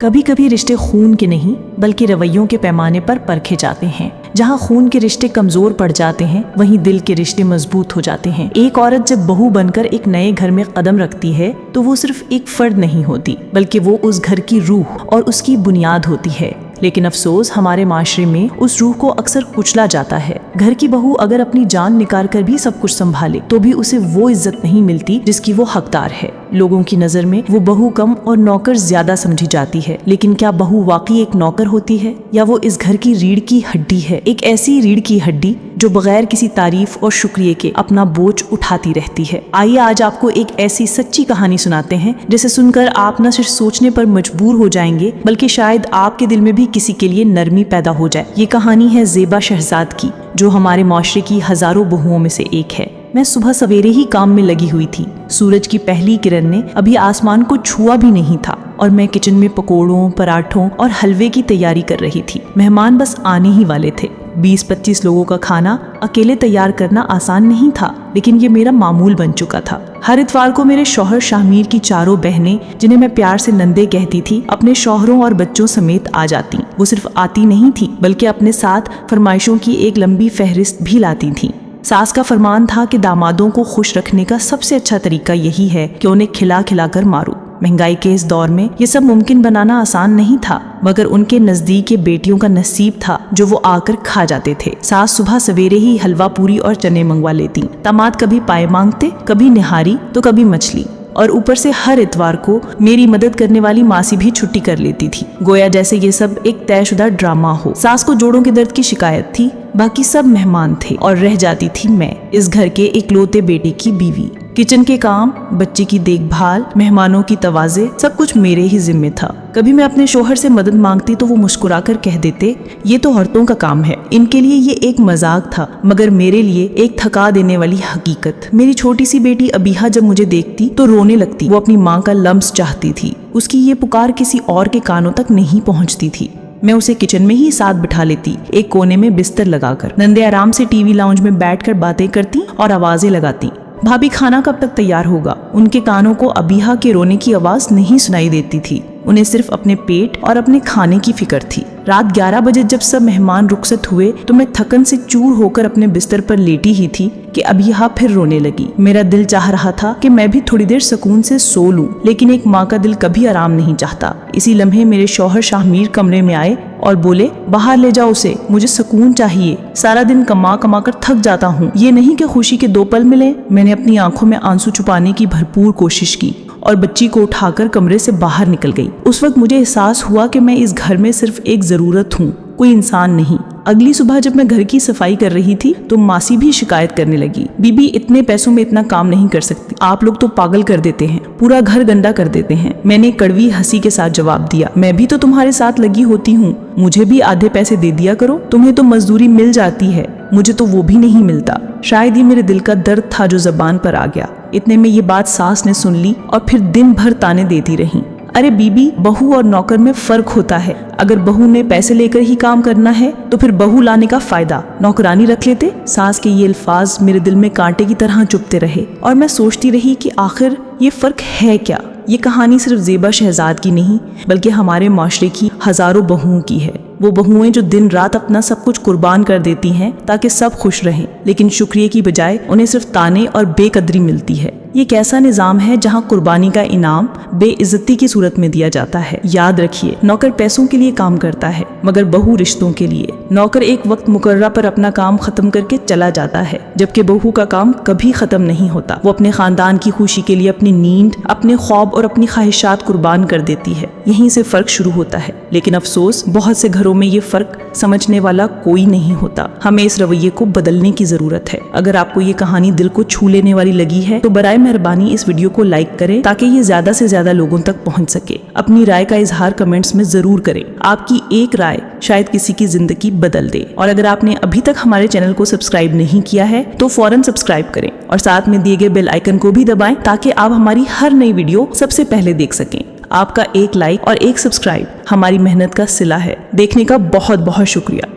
कभी कभी रिश्ते खून के नहीं बल्कि रवैयों के पैमाने पर परखे जाते हैं। जहाँ खून के रिश्ते कमजोर पड़ जाते हैं वहीं दिल के रिश्ते मजबूत हो जाते हैं। एक औरत जब बहू बनकर एक नए घर में कदम रखती है तो वो सिर्फ एक फर्द नहीं होती बल्कि वो उस घर की रूह और उसकी बुनियाद होती है। लेकिन अफसोस हमारे माशरे में उस रूह को अक्सर कुचला जाता है। घर की बहू अगर अपनी जान निकाल कर भी सब कुछ संभाले तो भी उसे वो इज्जत नहीं मिलती जिसकी वो हकदार है। लोगों की नजर में वो बहू कम और नौकर ज्यादा समझी जाती है। लेकिन क्या बहू वाकई एक नौकर होती है या वो इस घर की रीढ़ की हड्डी है? एक ऐसी रीढ़ की हड्डी जो बगैर किसी तारीफ और शुक्रिया के अपना बोझ उठाती रहती है। आइए आज आपको एक ऐसी सच्ची कहानी सुनाते हैं जिसे सुनकर आप न सिर्फ सोचने पर मजबूर हो जाएंगे बल्कि शायद आपके दिल में भी किसी के लिए नरमी पैदा हो जाए। ये कहानी है ज़ेबा शहजाद की, जो हमारे माशरे की हजारों बहुओं में से एक है। मैं सुबह सवेरे ही काम में लगी हुई थी। सूरज की पहली किरण ने अभी आसमान को छुआ भी नहीं था और मैं किचन में पकोड़ों, पराठों और हलवे की तैयारी कर रही थी। मेहमान बस आने ही वाले थे। 20-25 लोगों का खाना अकेले तैयार करना आसान नहीं था, लेकिन ये मेरा मामूल बन चुका था। हर इतवार को मेरे शौहर शाहमीर की चारों बहनें, जिन्हें मैं प्यार से नंदे कहती थी, अपने शौहरों और बच्चों समेत आ जाती। वो सिर्फ आती नहीं थी बल्कि अपने साथ फरमाइशों की एक लंबी फहरिस्त भी लाती थी। सास का फरमान था कि दामादों को खुश रखने का सबसे अच्छा तरीका यही है कि उन्हें खिला खिला कर मारो। महंगाई के इस दौर में ये सब मुमकिन बनाना आसान नहीं था, मगर उनके नजदीक ये बेटियों का नसीब था जो वो आकर खा जाते थे। सास सुबह सवेरे ही हलवा पूरी और चने मंगवा लेती। दामाद कभी पाए मांगते, कभी निहारी तो कभी मछली, और ऊपर से हर इतवार को मेरी मदद करने वाली मासी भी छुट्टी कर लेती थी, गोया जैसे ये सब एक तयशुदा ड्रामा हो। सास को जोड़ों के दर्द की शिकायत थी, बाकी सब मेहमान थे और रह जाती थी मैं, इस घर के इकलौते बेटे की बीवी। किचन के काम, बच्चे की देखभाल, मेहमानों की तवाज़े, सब कुछ मेरे ही जिम्मे था। कभी मैं अपने शोहर से मदद मांगती तो वो मुस्कुराकर कह देते, ये तो औरतों का काम है, इनके लिए ये एक मजाक था। मगर मेरे लिए एक थका देने वाली हकीकत। मेरी छोटी सी बेटी अबीहा जब मुझे देखती तो रोने लगती। वो अपनी माँ का लम्स चाहती थी। उसकी ये पुकार किसी और के कानों तक नहीं पहुँचती थी। मैं उसे किचन में ही साथ बिठा लेती, एक कोने में बिस्तर लगाकर। नंदे आराम से टीवी लाउंज में बैठकर बातें करती और आवाजें लगाती। भाभी खाना कब तक तैयार होगा? उनके कानों को अबीहा के रोने की आवाज नहीं सुनाई देती थी। उन्हें सिर्फ अपने पेट और अपने खाने की फिक्र थी। रात 11 बजे जब सब मेहमान रुखसत हुए तो मैं थकन से चूर होकर अपने बिस्तर पर लेटी ही थी कि अबीहा फिर रोने लगी। मेरा दिल चाह रहा था कि मैं भी थोड़ी देर सुकून से सो लूं, लेकिन एक माँ का दिल कभी आराम नहीं चाहता। इसी लम्हे मेरे शौहर शाहमीर कमरे में आए और बोले, बाहर ले जाओ उसे, मुझे सुकून चाहिए। सारा दिन कमा कमा कर थक जाता हूँ, ये नहीं कि खुशी के 2 पल मिले। मैंने अपनी आंखों में आंसू छुपाने की भरपूर कोशिश की और बच्ची को उठाकर कमरे से बाहर निकल गई। उस वक्त मुझे एहसास हुआ कि मैं इस घर में सिर्फ एक जरूरत हूँ, कोई इंसान नहीं। अगली सुबह जब मैं घर की सफाई कर रही थी तो मासी भी शिकायत करने लगी, बीबी इतने पैसों में इतना काम नहीं कर सकती, आप लोग तो पागल कर देते हैं, पूरा घर गंदा कर देते हैं। मैंने कड़वी हंसी के साथ जवाब दिया, मैं भी तो तुम्हारे साथ लगी होती हूँ, मुझे भी आधे पैसे दे दिया करो। तुम्हें तो मजदूरी मिल जाती है, मुझे तो वो भी नहीं मिलता। शायद ये मेरे दिल का दर्द था जो जबान पर आ गया। इतने में ये बात सास ने सुन ली और फिर दिन भर ताने देती रही। अरे बीबी, बहू और नौकर में फर्क होता है। अगर बहू ने पैसे लेकर ही काम करना है तो फिर बहू लाने का फायदा, नौकरानी रख लेते। सास के ये अल्फाज मेरे दिल में कांटे की तरह चुभते रहे और मैं सोचती रही कि आखिर ये फर्क है क्या। ये कहानी सिर्फ ज़ेबा शहजाद की नहीं बल्कि हमारे माशरे की हजारों बहुओं की है। वो बहुएं जो दिन रात अपना सब कुछ कुर्बान कर देती हैं ताकि सब खुश रहें, लेकिन शुक्रिया की बजाय उन्हें सिर्फ ताने और बेकदरी मिलती है। ये कैसा निज़ाम है जहाँ कुर्बानी का इनाम बेइज्जती की सूरत में दिया जाता है। याद रखिए, नौकर पैसों के लिए काम करता है मगर बहू रिश्तों के लिए। नौकर एक वक्त मुकर्रा पर अपना काम खत्म करके चला जाता है, जबकि बहू का काम कभी खत्म नहीं होता। वो अपने खानदान की खुशी के लिए अपनी नींद, अपने ख्वाब और अपनी ख्वाहिशात कुर्बान कर देती है। यहीं से फर्क शुरू होता है। लेकिन अफसोस, बहुत से घरों में ये फर्क समझने वाला कोई नहीं होता। हमें इस रवैये को बदलने की जरूरत है। अगर आपको ये कहानी दिल को छू लेने वाली लगी है तो बराए मेहरबानी इस वीडियो को लाइक करें ताकि ये ज्यादा से ज्यादा लोगों तक पहुंच सके। अपनी राय का इजहार कमेंट्स में जरूर करें। आपकी एक राय शायद किसी की जिंदगी बदल दे। और अगर आपने अभी तक हमारे चैनल को सब्सक्राइब नहीं किया है तो फौरन सब्सक्राइब करें और साथ में दिए गए बेल आइकन को भी दबाएं ताकि आप हमारी हर नई वीडियो सबसे पहले देख सकें। आपका एक लाइक और एक सब्सक्राइब हमारी मेहनत का सिला है। देखने का बहुत बहुत शुक्रिया।